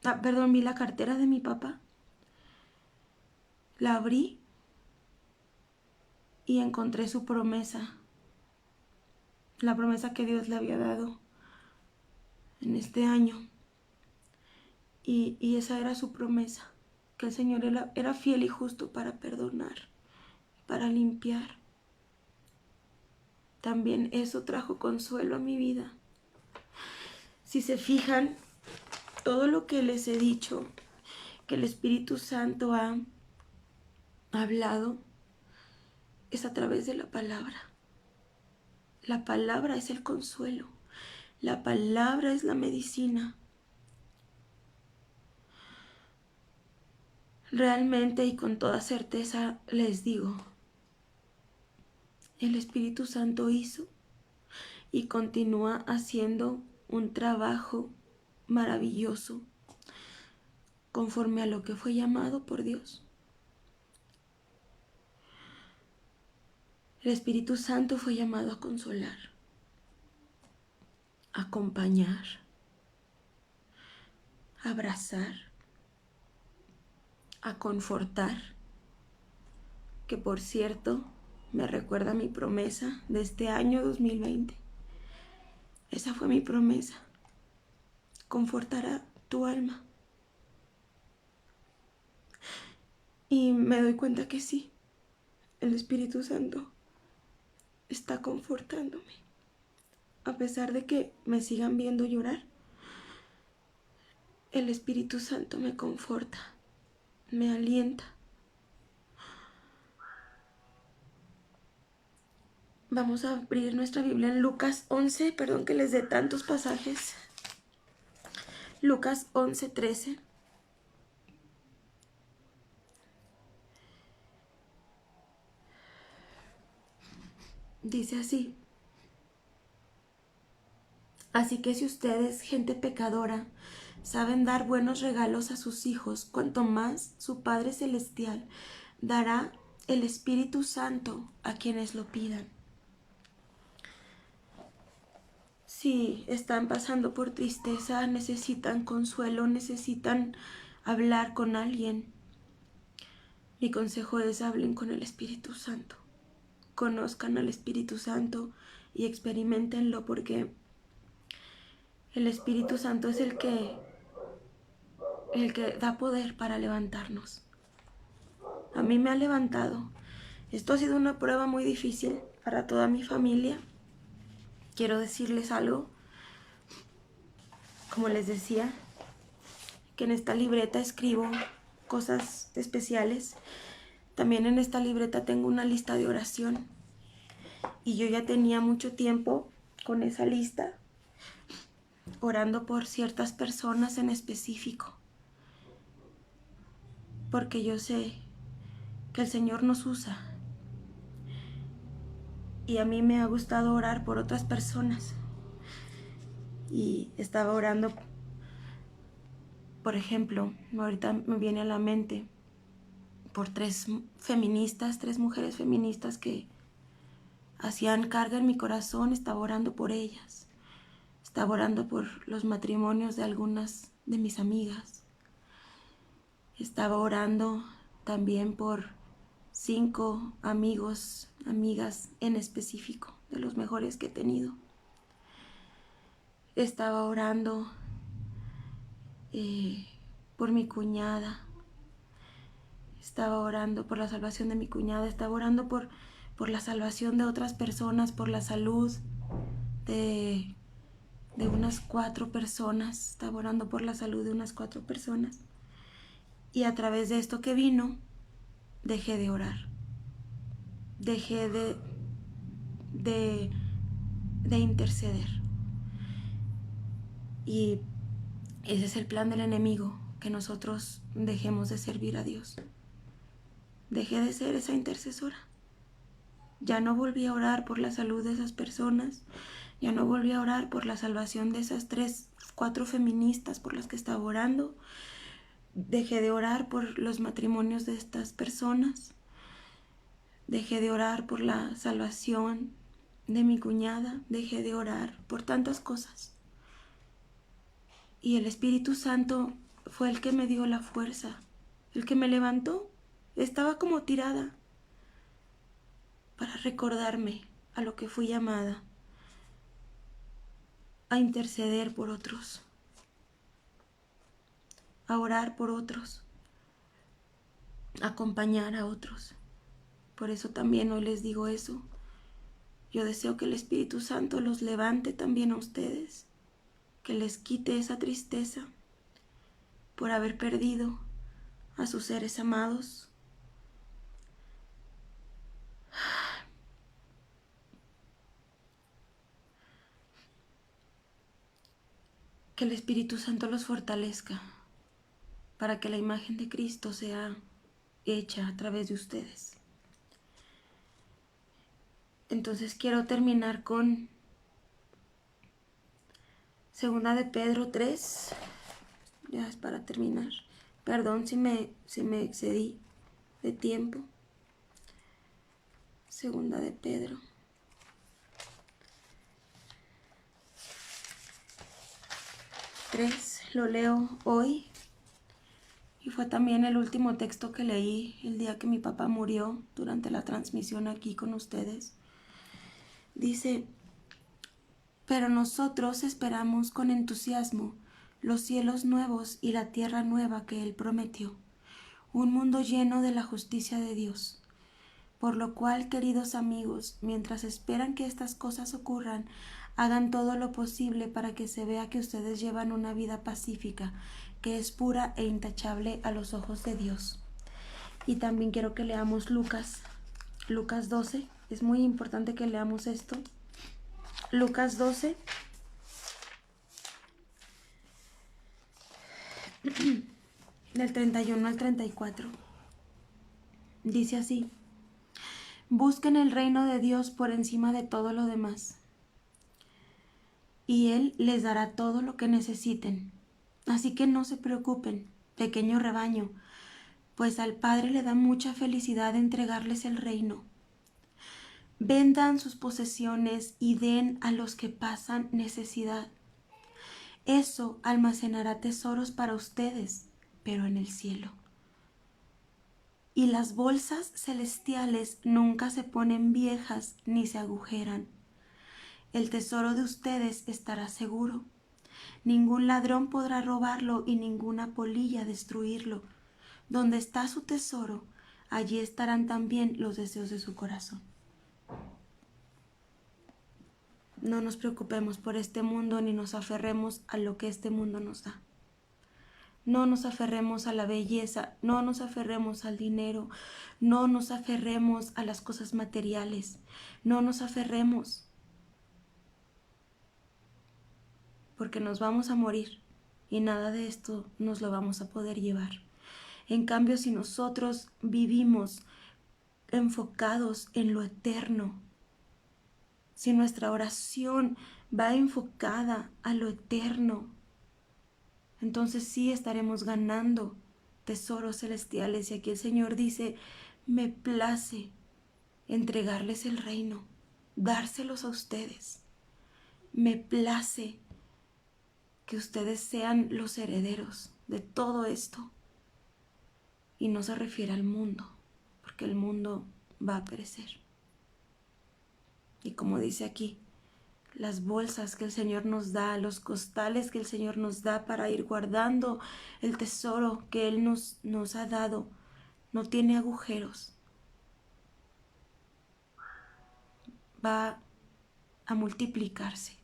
la cartera de mi papá. La abrí y encontré su promesa, la promesa que Dios le había dado en este año. Y esa era su promesa, que el Señor era fiel y justo para perdonar, para limpiar. También eso trajo consuelo a mi vida. Si se fijan, todo lo que les he dicho, que el Espíritu Santo ha hablado, es a través de la palabra. La palabra es el consuelo. La palabra es la medicina. Realmente y con toda certeza les digo, el Espíritu Santo hizo y continúa haciendo un trabajo maravilloso conforme a lo que fue llamado por Dios. El Espíritu Santo fue llamado a consolar. acompañar, abrazar, a confortar, que por cierto me recuerda mi promesa de este año 2020. Esa fue mi promesa, confortar a tu alma. Y me doy cuenta que sí, el Espíritu Santo está confortándome. A pesar de que me sigan viendo llorar, el Espíritu Santo me conforta, me alienta. Vamos a abrir nuestra Biblia en Lucas 11, perdón que les dé tantos pasajes. Lucas 11:13. Dice así: así que si ustedes, gente pecadora, saben dar buenos regalos a sus hijos, cuanto más su Padre Celestial dará el Espíritu Santo a quienes lo pidan. Si están pasando por tristeza, necesitan consuelo, necesitan hablar con alguien, mi consejo es: hablen con el Espíritu Santo. Conozcan al Espíritu Santo y experiméntenlo, porque el Espíritu Santo es el que da poder para levantarnos. A mí me ha levantado. Esto ha sido una prueba muy difícil para toda mi familia. Quiero decirles algo. Como les decía, que en esta libreta escribo cosas especiales. También en esta libreta tengo una lista de oración. Y yo ya tenía mucho tiempo con esa lista, orando por ciertas personas en específico. Porque yo sé que el Señor nos usa. Y a mí me ha gustado orar por otras personas. Y estaba orando, por ejemplo, ahorita me viene a la mente, por tres mujeres feministas que hacían carga en mi corazón. Estaba orando por ellas. Estaba orando por los matrimonios de algunas de mis amigas. Estaba orando también por 5 amigos, amigas en específico, de los mejores que he tenido. Estaba orando por mi cuñada. Estaba orando por la salvación de mi cuñada. Estaba orando por la salvación de otras personas, por la salud de unas 4 personas. Estaba orando por la salud de unas 4 personas. Y a través de esto que vino, dejé de orar. Dejé de interceder. Y ese es el plan del enemigo, que nosotros dejemos de servir a Dios. Dejé de ser esa intercesora. Ya no volví a orar por la salud de esas personas. Ya no volví a orar por la salvación de esas 4 feministas por las que estaba orando. Dejé de orar por los matrimonios de estas personas. Dejé de orar por la salvación de mi cuñada. Dejé de orar por tantas cosas. Y el Espíritu Santo fue el que me dio la fuerza, el que me levantó. Estaba como tirada, para recordarme a lo que fui llamada, a interceder por otros, a orar por otros, a acompañar a otros. Por eso también hoy les digo eso. Yo deseo que el Espíritu Santo los levante también a ustedes, que les quite esa tristeza por haber perdido a sus seres amados. Que el Espíritu Santo los fortalezca para que la imagen de Cristo sea hecha a través de ustedes. Entonces quiero terminar con 2 de Pedro 3. Ya es para terminar. Perdón si me excedí de tiempo. 2 de Pedro. 3 lo leo hoy y fue también el último texto que leí el día que mi papá murió durante la transmisión aquí con ustedes. Dice: pero nosotros esperamos con entusiasmo los cielos nuevos y la tierra nueva que Él prometió, un mundo lleno de la justicia de Dios. Por lo cual, queridos amigos, mientras esperan que estas cosas ocurran, hagan todo lo posible para que se vea que ustedes llevan una vida pacífica, que es pura e intachable a los ojos de Dios. Y también quiero que leamos Lucas 12. Es muy importante que leamos esto. Lucas 12. Del 31 al 34. Dice así: busquen el reino de Dios por encima de todo lo demás, y Él les dará todo lo que necesiten. Así que no se preocupen, pequeño rebaño, pues al Padre le da mucha felicidad entregarles el reino. Vendan sus posesiones y den a los que pasan necesidad. Eso almacenará tesoros para ustedes, pero en el cielo. Y las bolsas celestiales nunca se ponen viejas ni se agujeran. El tesoro de ustedes estará seguro. Ningún ladrón podrá robarlo y ninguna polilla destruirlo. Donde está su tesoro, allí estarán también los deseos de su corazón. No nos preocupemos por este mundo ni nos aferremos a lo que este mundo nos da. No nos aferremos a la belleza, no nos aferremos al dinero, no nos aferremos a las cosas materiales, no nos aferremos, porque nos vamos a morir y nada de esto nos lo vamos a poder llevar. En cambio, si nosotros vivimos enfocados en lo eterno, si nuestra oración va enfocada a lo eterno, entonces sí estaremos ganando tesoros celestiales. Y aquí el Señor dice: me place entregarles el reino, dárselos a ustedes. Me place que ustedes sean los herederos de todo esto. Y no se refiere al mundo, porque el mundo va a perecer. Y como dice aquí, las bolsas que el Señor nos da, los costales que el Señor nos da para ir guardando el tesoro que Él nos ha dado, no tiene agujeros. Va a multiplicarse.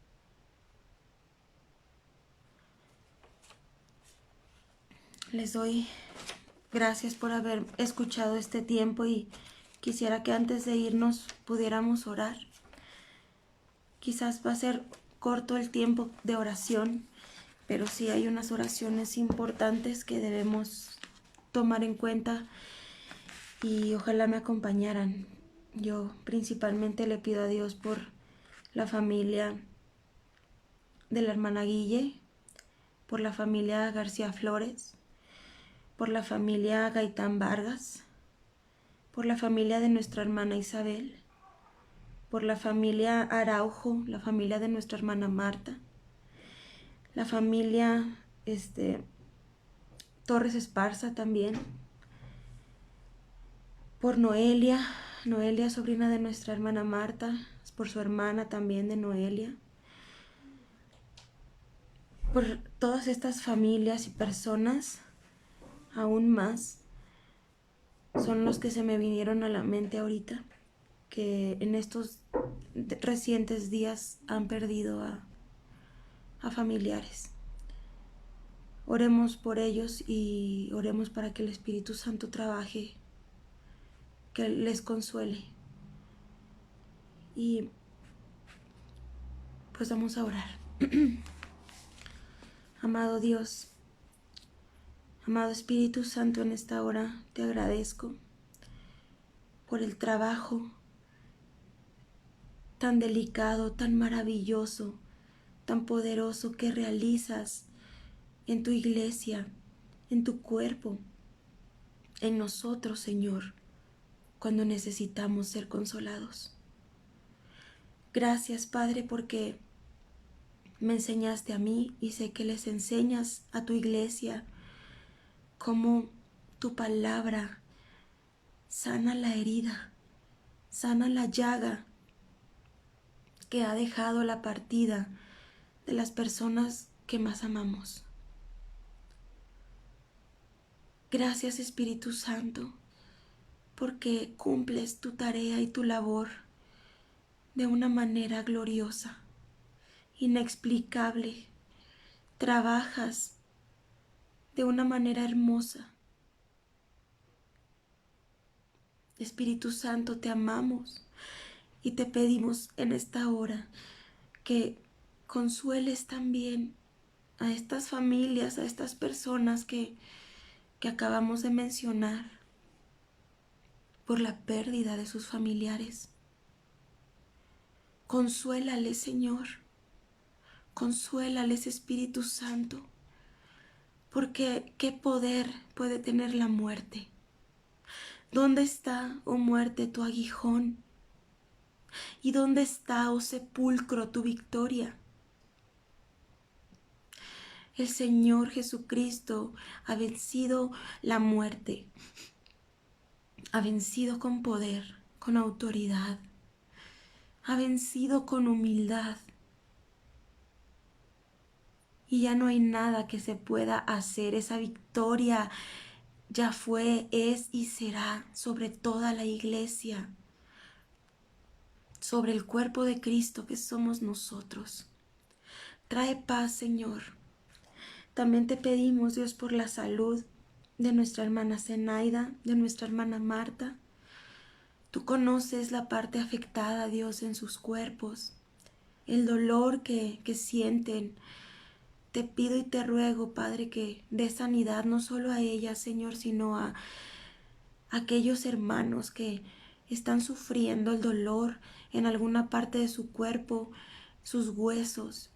Les doy gracias por haber escuchado este tiempo y quisiera que antes de irnos pudiéramos orar. Quizás va a ser corto el tiempo de oración, pero sí hay unas oraciones importantes que debemos tomar en cuenta y ojalá me acompañaran. Yo principalmente le pido a Dios por la familia de la hermana Guille, por la familia García Flores, por la familia Gaitán Vargas, por la familia de nuestra hermana Isabel, por la familia Araujo, la familia de nuestra hermana Marta, la familia Torres Esparza también, por Noelia, sobrina de nuestra hermana Marta, por su hermana también de Noelia, por todas estas familias y personas, aún más, son los que se me vinieron a la mente ahorita, que en estos recientes días han perdido a familiares. Oremos por ellos y oremos para que el Espíritu Santo trabaje, que les consuele. Y pues vamos a orar. Amado Dios, amado Espíritu Santo, en esta hora te agradezco por el trabajo tan delicado, tan maravilloso, tan poderoso que realizas en tu iglesia, en tu cuerpo, en nosotros, Señor, cuando necesitamos ser consolados. Gracias, Padre, porque me enseñaste a mí y sé que les enseñas a tu iglesia cómo tu palabra sana la herida, sana la llaga que ha dejado la partida de las personas que más amamos. Gracias, Espíritu Santo, porque cumples tu tarea y tu labor de una manera gloriosa, inexplicable. Trabajas de una manera hermosa. Espíritu Santo, te amamos y te pedimos en esta hora que consueles también a estas familias, a estas personas que acabamos de mencionar por la pérdida de sus familiares. Consuélales, Señor. Consuélales, Espíritu Santo, porque ¿qué poder puede tener la muerte? ¿Dónde está, oh muerte, tu aguijón? ¿Y dónde está, oh sepulcro, tu victoria? El Señor Jesucristo ha vencido la muerte, ha vencido con poder, con autoridad, ha vencido con humildad. Y ya no hay nada que se pueda hacer. Esa victoria ya fue, es y será sobre toda la iglesia, sobre el cuerpo de Cristo que somos nosotros. Trae paz, Señor. También te pedimos, Dios, por la salud de nuestra hermana Zenaida, de nuestra hermana Marta. Tú conoces la parte afectada, Dios, en sus cuerpos, el dolor que sienten. Te pido y te ruego, Padre, que dé sanidad no solo a ella, Señor, sino a aquellos hermanos que están sufriendo el dolor en alguna parte de su cuerpo, sus huesos,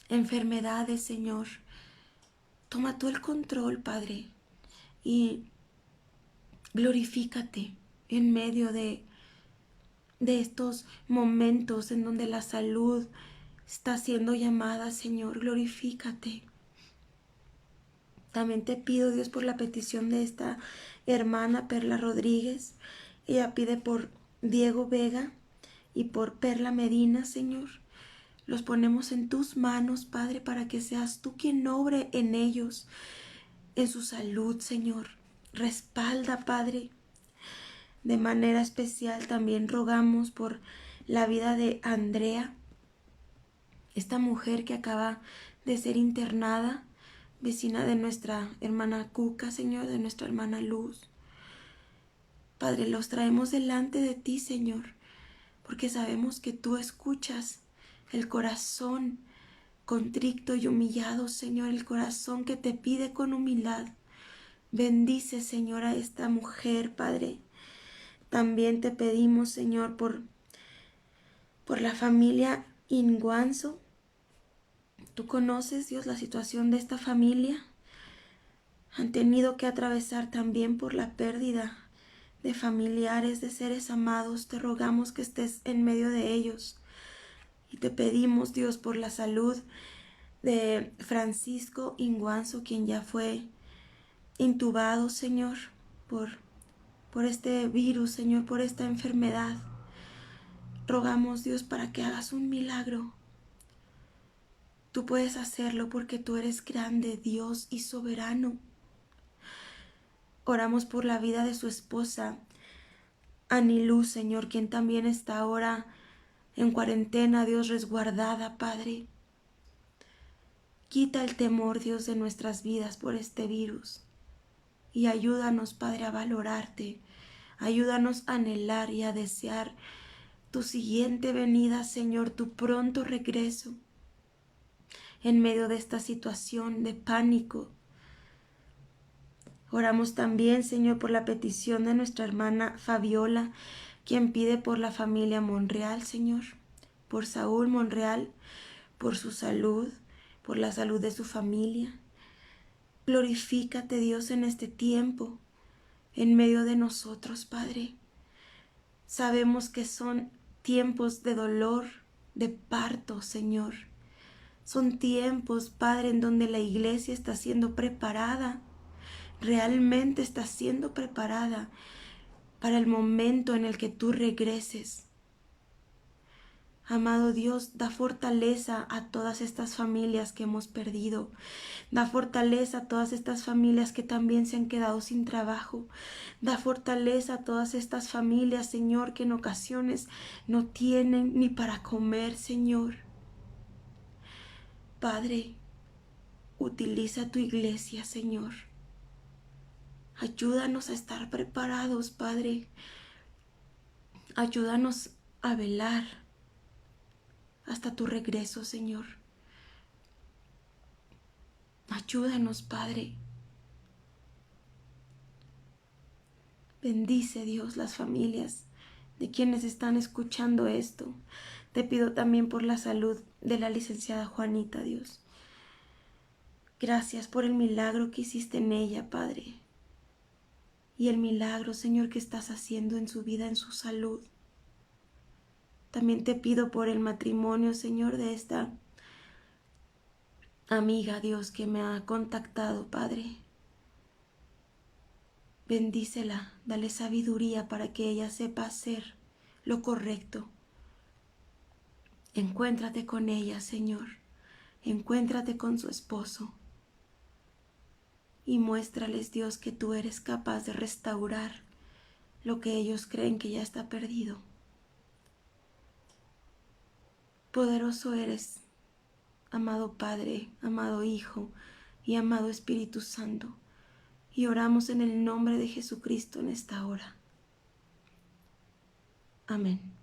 enfermedades, Señor. Toma tú el control, Padre, y glorifícate en medio de estos momentos en donde la salud está siendo llamada, Señor. Glorifícate. También te pido, Dios, por la petición de esta hermana Perla Rodríguez. Ella pide por Diego Vega y por Perla Medina, Señor. Los ponemos en tus manos, Padre, para que seas tú quien obre en ellos, en su salud, Señor. Respalda, Padre. De manera especial también rogamos por la vida de Andrea, esta mujer que acaba de ser internada, vecina de nuestra hermana Cuca, Señor, de nuestra hermana Luz. Padre, los traemos delante de ti, Señor, porque sabemos que tú escuchas el corazón contrito y humillado, Señor, el corazón que te pide con humildad. Bendice, Señor, a esta mujer, Padre. También te pedimos, Señor, por la familia Inguanzo. Tú conoces, Dios, la situación de esta familia. Han tenido que atravesar también por la pérdida de familiares, de seres amados. Te rogamos que estés en medio de ellos. Y te pedimos, Dios, por la salud de Francisco Inguanzo, quien ya fue intubado, Señor, por este virus, Señor, por esta enfermedad. Rogamos, Dios, para que hagas un milagro. Tú puedes hacerlo porque tú eres grande, Dios y soberano. Oramos por la vida de su esposa, Anilú, Señor, quien también está ahora en cuarentena, Dios, resguardada, Padre. Quita el temor, Dios, de nuestras vidas por este virus. Y ayúdanos, Padre, a valorarte. Ayúdanos a anhelar y a desear tu siguiente venida, Señor, tu pronto regreso. En medio de esta situación de pánico, oramos también, Señor, por la petición de nuestra hermana Fabiola, quien pide por la familia Monreal, Señor, por Saúl Monreal, por su salud, por la salud de su familia. Glorifícate, Dios, en este tiempo, en medio de nosotros, Padre. Sabemos que son tiempos de dolor, de parto, Señor. Son tiempos, Padre, en donde la iglesia está siendo preparada, realmente está siendo preparada para el momento en el que tú regreses. Amado Dios, da fortaleza a todas estas familias que hemos perdido. Da fortaleza a todas estas familias que también se han quedado sin trabajo. Da fortaleza a todas estas familias, Señor, que en ocasiones no tienen ni para comer, Señor. Padre, utiliza tu iglesia, Señor. Ayúdanos a estar preparados, Padre. Ayúdanos a velar hasta tu regreso, Señor. Ayúdanos, Padre. Bendice, Dios, las familias de quienes están escuchando esto. Te pido también por la salud de la licenciada Juanita, Dios. Gracias por el milagro que hiciste en ella, Padre. Y el milagro, Señor, que estás haciendo en su vida, en su salud. También te pido por el matrimonio, Señor, de esta amiga, Dios, que me ha contactado, Padre. Bendícela, dale sabiduría para que ella sepa hacer lo correcto. Encuéntrate con ella, Señor. Encuéntrate con su esposo. Y muéstrales, Dios, que tú eres capaz de restaurar lo que ellos creen que ya está perdido. Poderoso eres, amado Padre, amado Hijo y amado Espíritu Santo. Y oramos en el nombre de Jesucristo en esta hora. Amén.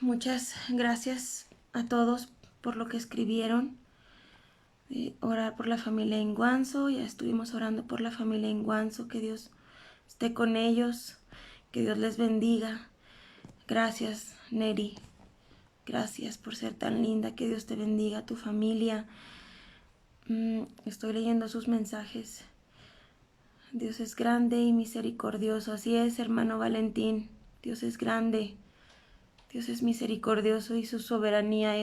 Muchas gracias a todos por lo que escribieron. Orar por la familia Inguanzo. Ya estuvimos orando por la familia Inguanzo. Que Dios esté con ellos. Que Dios les bendiga. Gracias, Neri. Gracias por ser tan linda. Que Dios te bendiga, tu familia. Estoy leyendo sus mensajes. Dios es grande y misericordioso. Así es, hermano Valentín. Dios es grande. Dios es misericordioso y su soberanía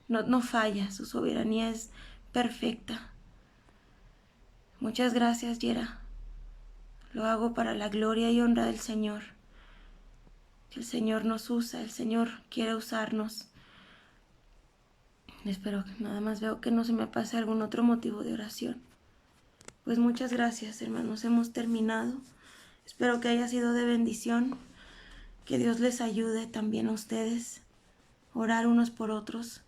no falla. Su soberanía es perfecta. Muchas gracias, Yera. Lo hago para la gloria y honra del Señor. Que el Señor nos usa, el Señor quiere usarnos. Espero que nada más veo que no se me pase algún otro motivo de oración. Pues muchas gracias, hermanos. Hemos terminado. Espero que haya sido de bendición. Que Dios les ayude también a ustedes. Orar unos por otros.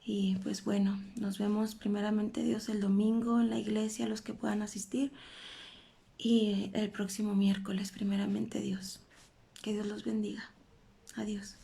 Y pues bueno, nos vemos primeramente Dios el domingo en la iglesia, los que puedan asistir. Y el próximo miércoles, primeramente Dios. Que Dios los bendiga. Adiós.